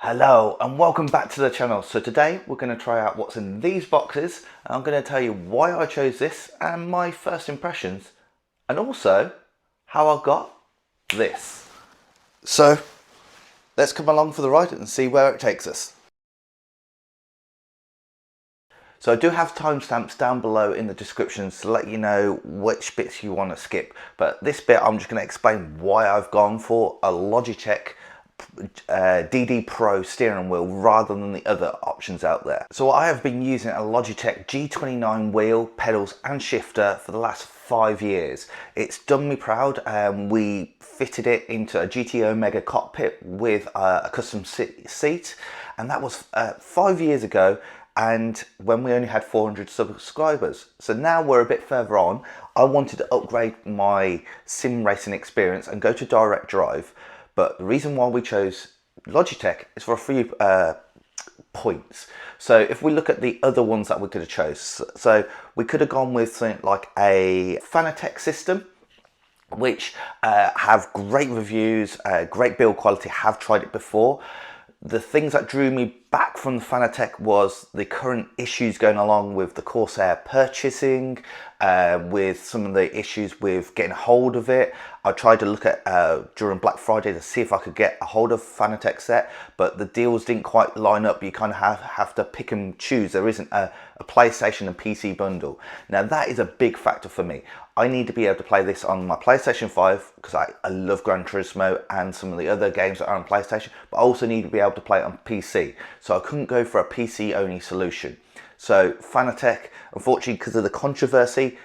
Hello and welcome back to the channel. So today we're going to try out what's in these boxes, and I'm going to tell you why I chose this and my first impressions, and also how I got this. So let's come along for the ride and see where it takes us. So I do have timestamps down below in the descriptions to let you know which bits you want to skip, but this bit I'm just going to explain why I've gone for a Logitech DD Pro steering wheel rather than the other options out there. So I have been using a Logitech G29 wheel, pedals and shifter for the last 5 years. It's done me proud. We fitted it into a GT Omega cockpit with a custom seat, and that was 5 years ago, and when we only had 400 subscribers. So now we're a bit further on. I wanted to upgrade my sim racing experience and go to direct drive. But the reason why we chose Logitech is for a few points. So if we look at the other ones that we could have chose, so we could have gone with something like a Fanatec system, which have great reviews, great build quality, have tried it before. The things that drew me back from the Fanatec was the current issues going along with the Corsair purchasing, with some of the issues with getting hold of it. I tried to look at during Black Friday to see if I could get a hold of Fanatec set, but the deals didn't quite line up. You kind of have to pick and choose. There isn't a PlayStation and PC bundle. Now that is a big factor for me. I need to be able to play this on my PlayStation 5 because I love Gran Turismo and some of the other games that are on PlayStation, but I also need to be able to play it on PC. So I couldn't go for a PC only solution. So Fanatec, unfortunately, because of the controversy,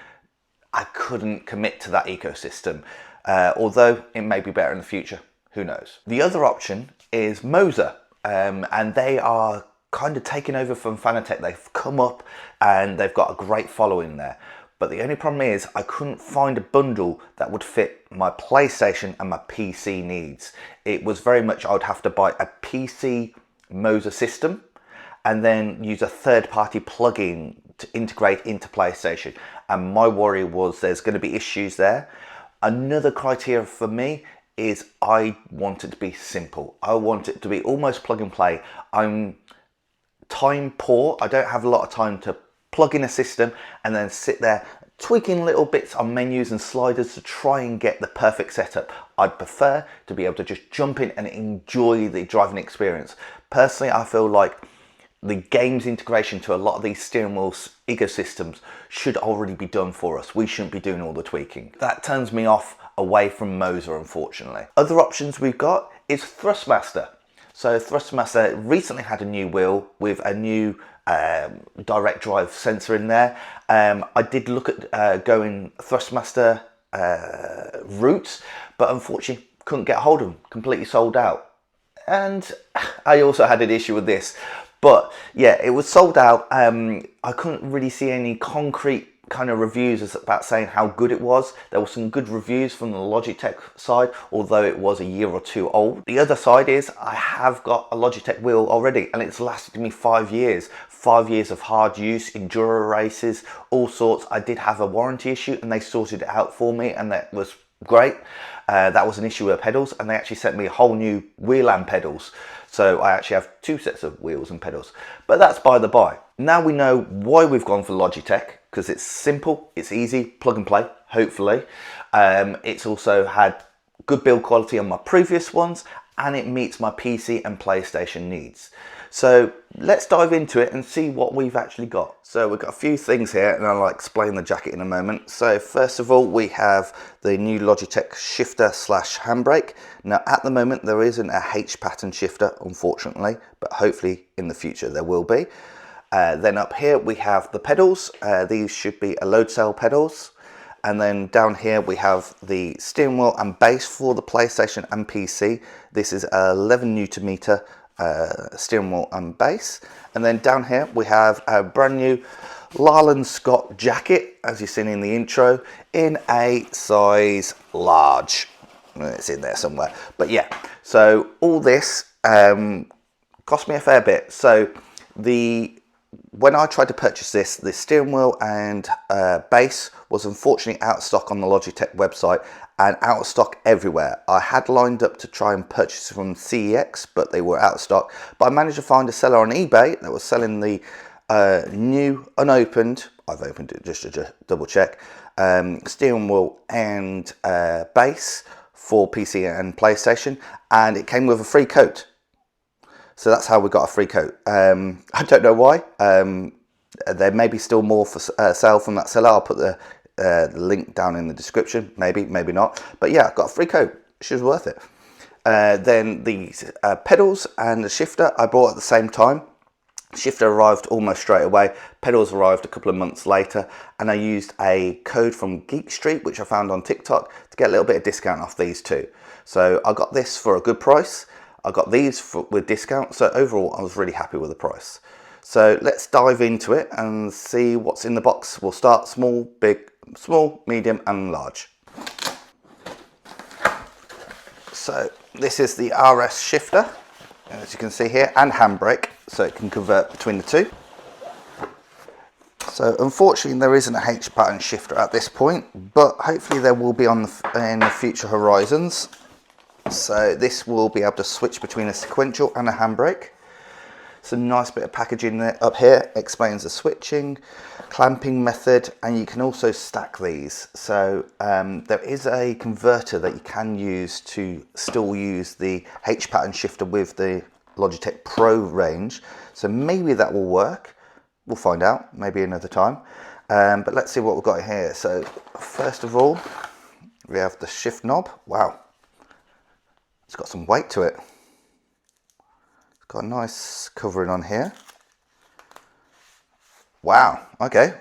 I couldn't commit to that ecosystem. Although it may be better in the future, who knows. The other option is Moser, and they are kind of taken over from Fanatec. They've come up and they've got a great following there. But the only problem is I couldn't find a bundle that would fit my PlayStation and my PC needs. It was very much I would have to buy a PC Moser system and then use a third-party plugin to integrate into PlayStation. And my worry was there's going to be issues there. Another criteria for me is I want it to be simple. I want it to be almost plug and play. I'm time poor. I don't have a lot of time to plug in a system and then sit there tweaking little bits on menus and sliders to try and get the perfect setup. I'd prefer to be able to just jump in and enjoy the driving experience. Personally, I feel like the games integration to a lot of these steering wheel ecosystems should already be done for us. We shouldn't be doing all the tweaking. That turns me off away from Moser, unfortunately. Other options we've got is Thrustmaster. So Thrustmaster recently had a new wheel with a new direct drive sensor in there. I did look at going Thrustmaster routes, but unfortunately couldn't get a hold of them, completely sold out. And I also had an issue with this, but yeah, it was sold out. I couldn't really see any concrete kind of reviews about saying how good it was. There were some good reviews from the Logitech side, although it was a year or two old. The other side is I have got a Logitech wheel already and it's lasted me 5 years. 5 years of hard use, enduro races, all sorts. I did have a warranty issue and they sorted it out for me, and that was great. That was an issue with pedals, and they actually sent me a whole new wheel and pedals. So I actually have 2 sets of wheels and pedals, but that's by the by. Now we know why we've gone for Logitech, because it's simple, it's easy, plug and play, hopefully. It's also had good build quality on my previous ones, and it meets my PC and PlayStation needs. So let's dive into it and see what we've actually got. So we've got a few things here, and I'll explain the jacket in a moment. So first of all, we have the new Logitech shifter slash handbrake. Now at the moment there isn't a H pattern shifter, unfortunately, but hopefully in the future there will be. Then up here we have the pedals. These should be a load cell pedals. And then down here we have the steering wheel and base for the PlayStation and PC. This is 11 Newton meter steering wheel and base. And then down here we have a brand new Lachlan Scott jacket, as you've seen in the intro, in a size large. It's in there somewhere, but yeah. So all this cost me a fair bit. So when I tried to purchase this, the steering wheel and base was unfortunately out of stock on the Logitech website, and out of stock everywhere. I had lined up to try and purchase from CEX, but they were out of stock. But I managed to find a seller on eBay that was selling the new, unopened, I've opened it just to double check, steering wheel and base for PC and PlayStation, and it came with a free coat. So that's how we got a free coat. I don't know why. There may be still more for sale from that seller. I'll put the link down in the description. Maybe not. But yeah, got a free coat. She was worth it. Then the pedals and the shifter I bought at the same time. Shifter arrived almost straight away. Pedals arrived a couple of months later, and I used a code from Geek Street, which I found on TikTok, to get a little bit of discount off these two. So I got this for a good price. I got these with discount. So overall, I was really happy with the price. So let's dive into it and see what's in the box. We'll start small, big, small, medium and large. So this is the RS shifter, as you can see here, and handbrake, so it can convert between the two. So unfortunately there isn't a H pattern shifter at this point, but hopefully there will be in the future horizons. So this will be able to switch between a sequential and a handbrake. It's a nice bit of packaging there. Up here explains the switching, clamping method, and you can also stack these. So there is a converter that you can use to still use the H pattern shifter with the Logitech Pro range. So maybe that will work. We'll find out, maybe another time. But let's see what we've got here. So first of all, we have the shift knob. Wow, it's got some weight to it. It's got a nice covering on here. Wow, okay.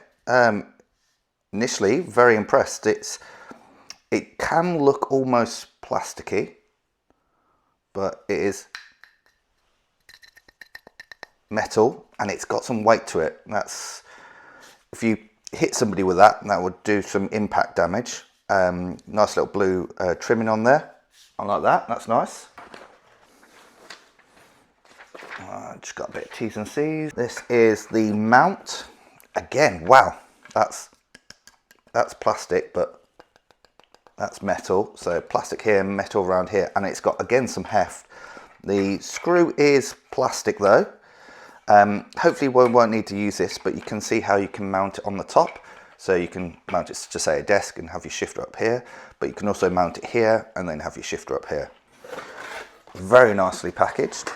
Initially, very impressed. It can look almost plasticky, but it is metal and it's got some weight to it. That's, if you hit somebody with that, that would do some impact damage. Nice little blue trimming on there. I like that, that's nice. Just got a bit of T's and C's. This is the mount. Again, wow, that's plastic, but that's metal. So plastic here, metal around here, and it's got, again, some heft. The screw is plastic though. Hopefully we won't need to use this, but you can see how you can mount it on the top. So you can mount it to, say, a desk and have your shifter up here, but you can also mount it here and then have your shifter up here. Very nicely packaged.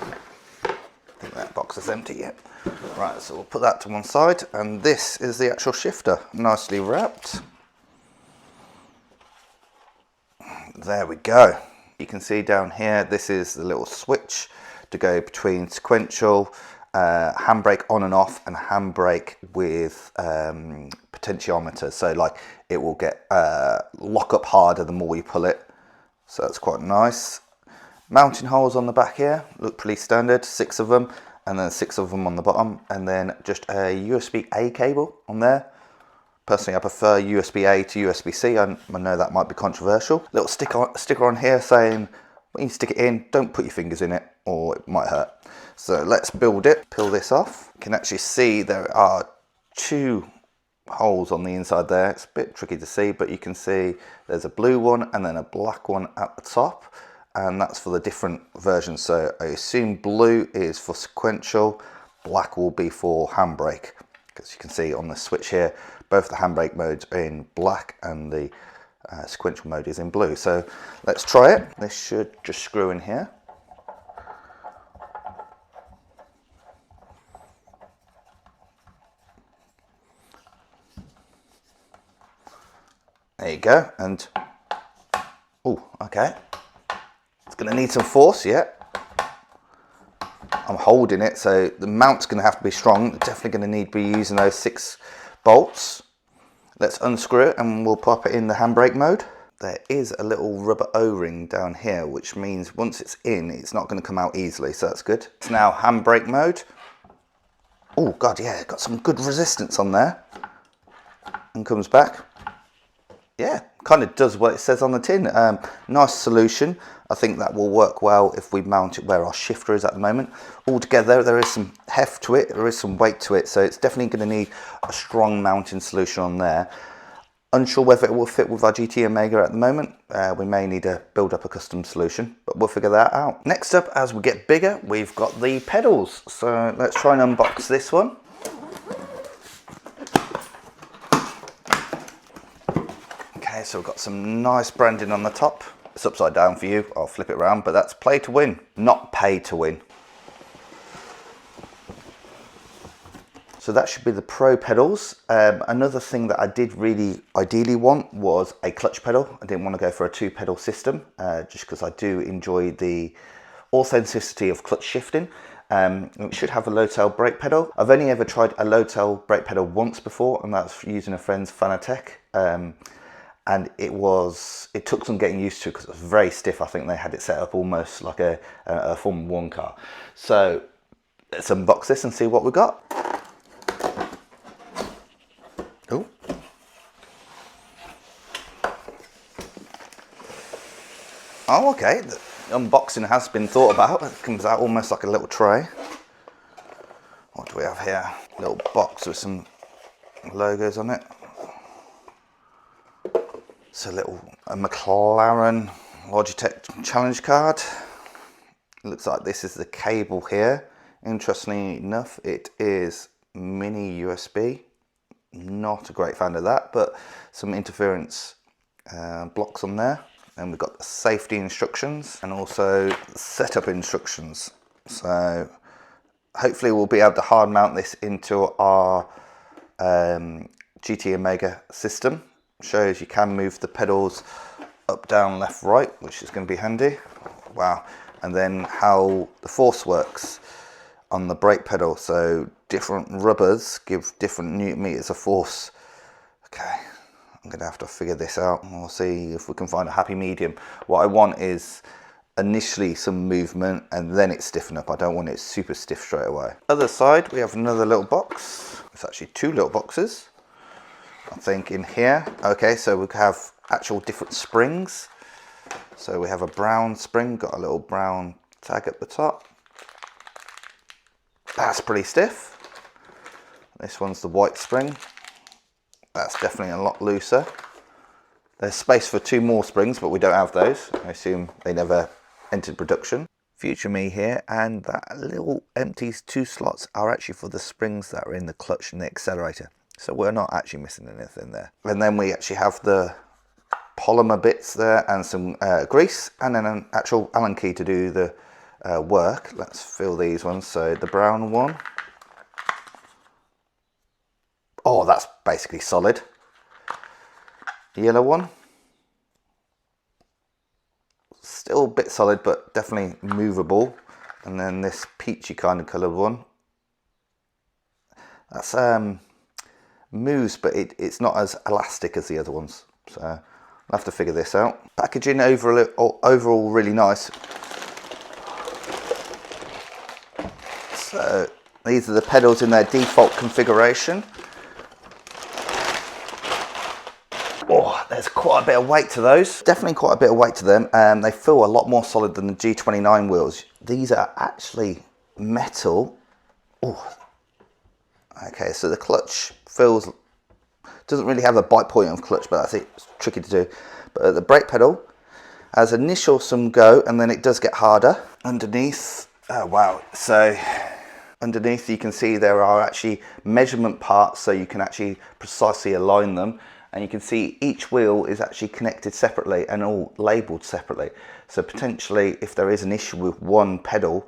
I think that box is empty yet. Right, so we'll put that to one side, and this is the actual shifter, nicely wrapped. There we go. You can see down here, this is the little switch to go between sequential, handbrake on and off, and handbrake with potentiometer. So like it will get lock up harder the more you pull it. So that's quite nice. Mounting holes on the back here look pretty standard, 6 of them, and then 6 of them on the bottom, and then just a USB-A cable on there. Personally, I prefer USB-A to USB-C. I know that might be controversial. Little sticker on here saying when you stick it in, don't put your fingers in it or it might hurt. So let's build it. Peel this off. You can actually see there are 2 holes on the inside there. It's a bit tricky to see, but you can see there's a blue one and then a black one at the top, and that's for the different versions. So I assume blue is for sequential, black will be for handbrake. As you can see on the switch here, both the handbrake modes are in black and the sequential mode is in blue. So let's try it. This should just screw in here. There you go, and oh, okay. It's gonna need some force, yeah. I'm holding it, so the mount's gonna have to be strong. Definitely gonna need to be using those 6 bolts. Let's unscrew it and we'll pop it in the handbrake mode. There is a little rubber O-ring down here, which means once it's in, it's not gonna come out easily, so that's good. It's now handbrake mode. Oh God, yeah, got some good resistance on there. And comes back. yeah, kind of does what it says on the tin. Nice solution. I think that will work well if we mount it where our shifter is at the moment. Altogether, there is some heft to it, there is some weight to it, so it's definitely going to need a strong mounting solution on there. Unsure whether it will fit with our GT Omega at the moment. We may need to build up a custom solution, but we'll figure that out. Next up, as we get bigger, we've got the pedals. So let's try and unbox this one. Okay, so we've got some nice branding on the top. It's upside down for you, I'll flip it around, but that's play to win, not pay to win. So that should be the Pro pedals. Another thing that I did really ideally want was a clutch pedal. I didn't want to go for a 2-pedal system, just because I do enjoy the authenticity of clutch shifting. It should have a low tail brake pedal. I've only ever tried a low tail brake pedal once before, and that's using a friend's Fanatec. And it took some getting used to because it was very stiff. I think they had it set up almost like a Formula 1 car. So let's unbox this and see what we got. Oh. Oh, okay. The unboxing has been thought about. It comes out almost like a little tray. What do we have here? A little box with some logos on it. It's a McLaren Logitech challenge card. It looks like this is the cable here. Interestingly enough, it is mini USB. Not a great fan of that, but some interference blocks on there. And we've got the safety instructions and also setup instructions. So hopefully we'll be able to hard mount this into our GT Omega system. Shows you can move the pedals up, down, left, right, which is going to be handy. Wow. And then how the force works on the brake pedal. So different rubbers give different newton meters of force. Okay, I'm going to have to figure this out. We'll see if we can find a happy medium. What I want is initially some movement and then it stiffen up. I don't want it super stiff straight away. Other side, we have another little box. It's actually 2 little boxes, I think, in here. Okay, so we have actual different springs. So we have a brown spring, got a little brown tag at the top. That's pretty stiff. This one's the white spring. That's definitely a lot looser. There's space for 2 more springs, but we don't have those. I assume they never entered production. Future me here, and that little empty 2 slots are actually for the springs that are in the clutch and the accelerator. So we're not actually missing anything there. And then we actually have the polymer bits there and some grease and then an actual Allen key to do the work. Let's fill these ones. So the brown one. Oh, that's basically solid. The yellow one. Still a bit solid, but definitely movable. And then this peachy kind of coloured one. That's moves, but it's not as elastic as the other ones, so I'll have to figure this out. Packaging overall really nice. So these are the pedals in their default configuration. Oh, there's quite a bit of weight to those. Definitely quite a bit of weight to them. They feel a lot more solid than the G29 wheels. These are actually metal. Oh. Okay, so the clutch doesn't really have a bite point of clutch, but I think it's tricky to do. But the brake pedal has initial some go, and then it does get harder. Underneath, oh wow, so underneath you can see there are actually measurement parts, so you can actually precisely align them. And you can see each wheel is actually connected separately and all labelled separately. So potentially, if there is an issue with one pedal,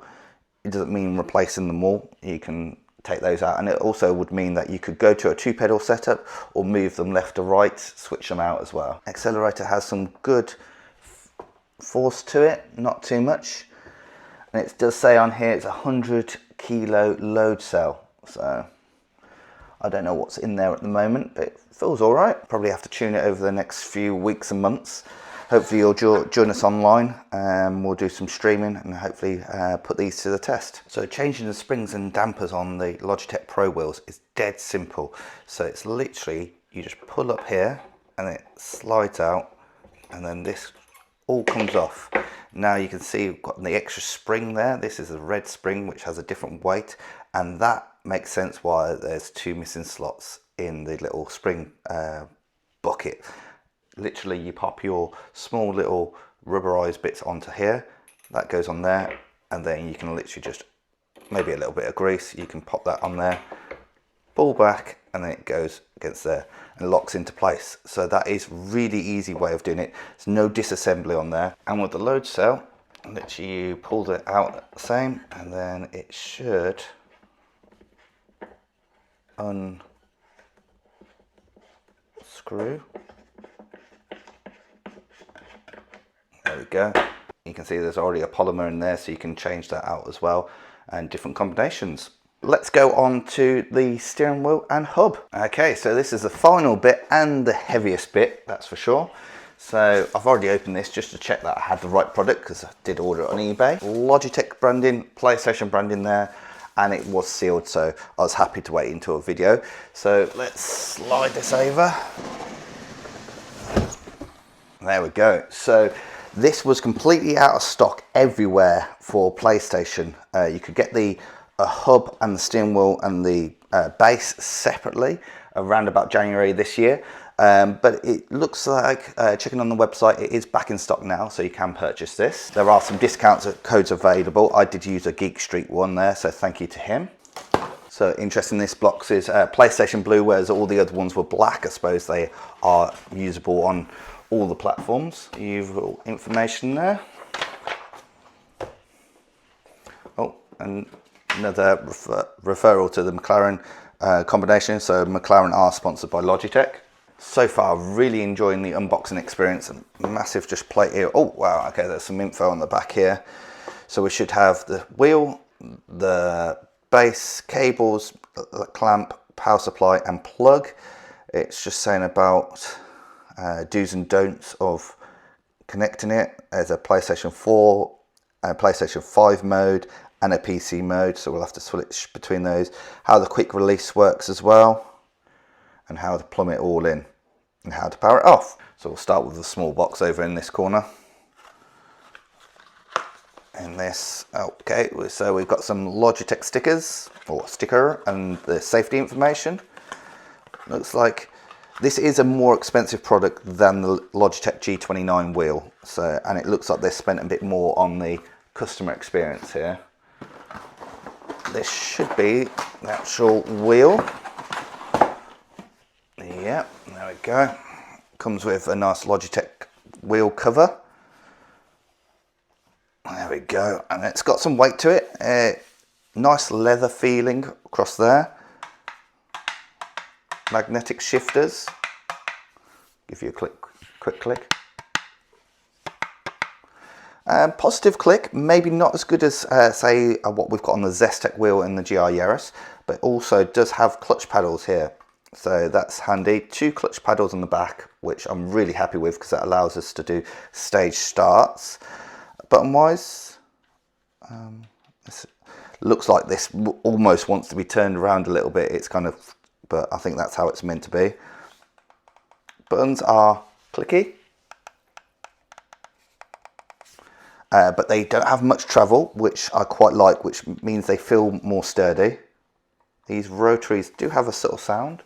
it doesn't mean replacing them all. You can take those out, and it also would mean that you could go to a 2-pedal setup or move them left to right, switch them out as well. Accelerator has some good force to it, not too much, and it does say on here it's a 100 kilo load cell, so I don't know what's in there at the moment, but it feels all right. Probably have to tune it over the next few weeks and months. Hopefully you'll join us online and we'll do some streaming and hopefully put these to the test. So changing the springs and dampers on the Logitech Pro wheels is dead simple. So it's literally, you just pull up here and it slides out, and then this all comes off. Now you can see we've got the extra spring there. This is a red spring which has a different weight, and that makes sense why there's 2 missing slots in the little spring bucket. Literally, you pop your small little rubberized bits onto here, that goes on there, and then you can literally just, maybe a little bit of grease, you can pop that on there, pull back, and then it goes against there and locks into place. So that is really easy way of doing it. There's no disassembly on there. And with the load cell, literally you pull it out the same, and then it should unscrew. There we go. You can see there's already a polymer in there, so you can change that out as well, and different combinations. Let's go on to the steering wheel and hub. Okay, so this is the final bit and the heaviest bit, that's for sure. So I've already opened this just to check that I had the right product, because I did order it on eBay. Logitech branding, PlayStation branding there, and it was sealed, so I was happy to wait until a video. So let's slide this over. There we go. So this was completely out of stock everywhere for PlayStation. You could get the hub and the steering wheel and the base separately around about January this year, but it looks like, checking on the website, it is back in stock now, so you can purchase this. There are some discounts codes available. I did use a Geek Street one there, so thank you to him. So interesting, this box is PlayStation blue, whereas all the other ones were black. I suppose they are usable on all the platforms. Usual information there. Oh, and another referral to the McLaren combination. So McLaren are sponsored by Logitech. So far, really enjoying the unboxing experience. A massive just plate here. Oh wow, okay, there's some info on the back here. So we should have the wheel, the base, cables, the clamp, power supply and plug. It's just saying about do's and don'ts of connecting it. There's a PlayStation 4, a PlayStation 5 mode, and a PC mode, so we'll have to switch between those. How the quick release works as well, and how to plumb it all in, and how to power it off. So we'll start with the small box over in this corner. And this, okay, so we've got some Logitech stickers, or sticker, and the safety information. Looks like this is a more expensive product than the Logitech G29 wheel, so, and it looks like they spent a bit more on the customer experience here. This should be the actual wheel. Yeah, there we go. Comes with a nice Logitech wheel cover. There we go, and it's got some weight to it. Nice leather feeling across there. Magnetic shifters. Give you a quick click. Positive click, maybe not as good as say what we've got on the Zestec wheel in the GR Yaris, but also does have clutch paddles here, so that's handy. 2 clutch paddles on the back, which I'm really happy with, because that allows us to do stage starts. Button wise, this looks like this almost wants to be turned around a little bit. It's kind of, but I think that's how it's meant to be. Buttons are clicky. But they don't have much travel, which I quite like, which means they feel more sturdy. These rotaries do have a subtle sound.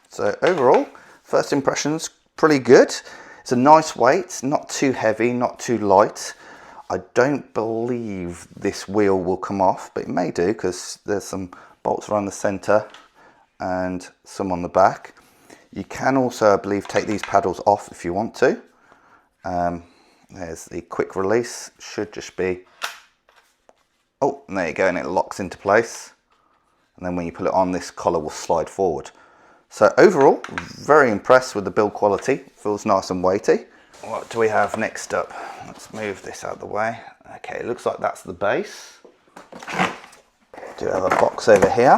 So overall, first impressions, pretty good. It's a nice weight, not too heavy, not too light. I don't believe this wheel will come off, but it may do, because there's some bolts around the centre and some on the back. You can also, I believe, take these paddles off if you want to. There's the quick release, should just be, oh, and there you go, and it locks into place, and then when you put it on, this collar will slide forward. So overall, very impressed with the build quality. Feels nice and weighty. What do we have next up? Let's move this out of the way. Okay, it looks like that's the base. Do have a box over here.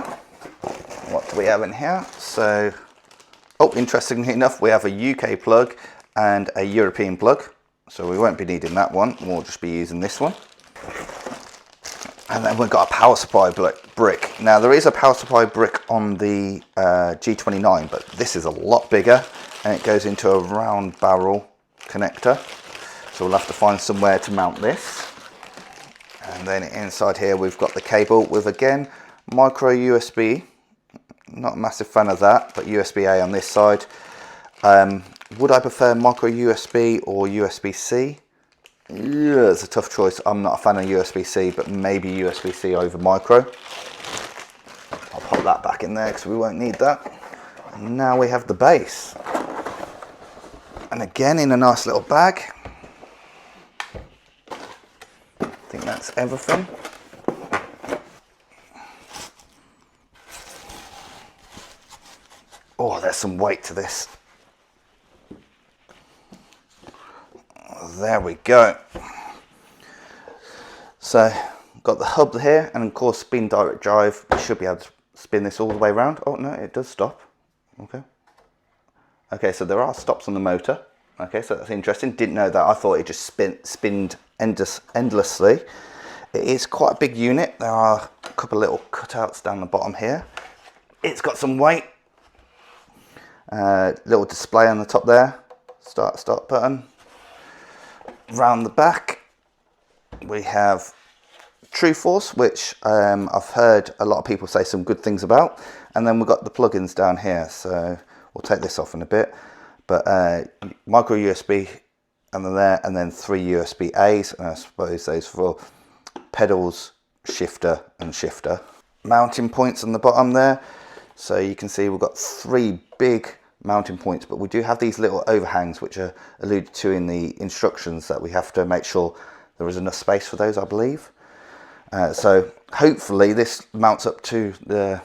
What do we have in here? So, oh, interestingly enough, we have a UK plug and a European plug, so we won't be needing that one. We'll just be using this one. And then we've got a power supply brick. Now there is a power supply brick on the G29, but this is a lot bigger and it goes into a round barrel connector. So we'll have to find somewhere to mount this. And then inside here we've got the cable with, again, micro USB. Not a massive fan of that, but USB-A on this side. Would I prefer micro USB or USB-C? Yeah, it's a tough choice. I'm not a fan of USB-C, but maybe USB-C over micro. I'll pop that back in there because we won't need that. And now we have the base. And again, in a nice little bag. I think that's everything. Oh, there's some weight to this. There we go. So, got the hub here, and of course, spin direct drive. We should be able to spin this all the way around. Oh no, it does stop. Okay. Okay, so there are stops on the motor. Okay, so that's interesting. Didn't know that. I thought it just spinned endlessly. It is quite a big unit. There are a couple of little cutouts down the bottom here. It's got some weight. Little display on the top there. Start button. Round the back we have True Force, which I've heard a lot of people say some good things about, and then we've got the plugins down here, so we'll take this off in a bit, but micro USB and then 3 USB-A's, and I suppose those for pedals, shifter and shifter. Mounting points on the bottom there, so you can see we've got 3 big mounting points, but we do have these little overhangs which are alluded to in the instructions that we have to make sure there is enough space for those, I believe. So hopefully this mounts up to the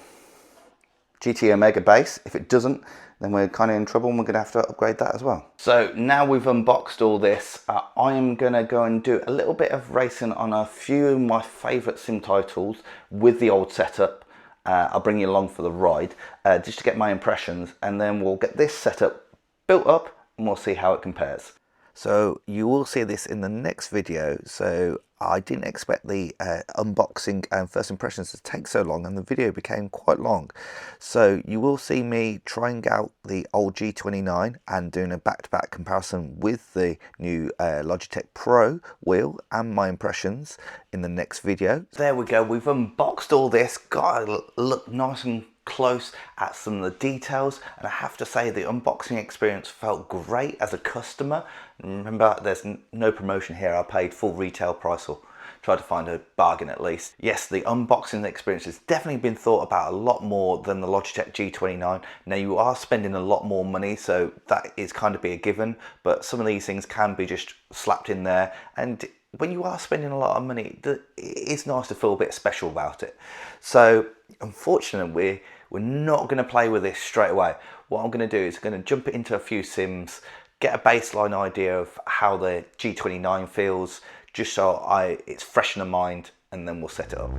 GT Omega base. If it doesn't, then we're kind of in trouble and we're going to have to upgrade that as well. So now we've unboxed all this, I am going to go and do a little bit of racing on a few of my favourite sim titles with the old setup. I'll bring you along for the ride just to get my impressions, and then we'll get this setup built up and we'll see how it compares. So you will see this in the next video. So I didn't expect the unboxing and first impressions to take so long, and the video became quite long. So you will see me trying out the old G29 and doing a back-to-back comparison with the new Logitech Pro wheel and my impressions in the next video. There we go, we've unboxed all this, got to look nice and close at some of the details, and I have to say the unboxing experience felt great as a customer. Remember, there's no promotion here. I paid full retail price, or tried to find a bargain at least. Yes, the unboxing experience has definitely been thought about a lot more than the Logitech G29. Now you are spending a lot more money, so that is kind of be a given, but some of these things can be just slapped in there, and when you are spending a lot of money, it's nice to feel a bit special about it. So unfortunately, we're not going to play with this straight away. What I'm going to do is I'm going to jump it into a few sims, get a baseline idea of how the G29 feels, just so it's fresh in the mind, and then we'll set it up.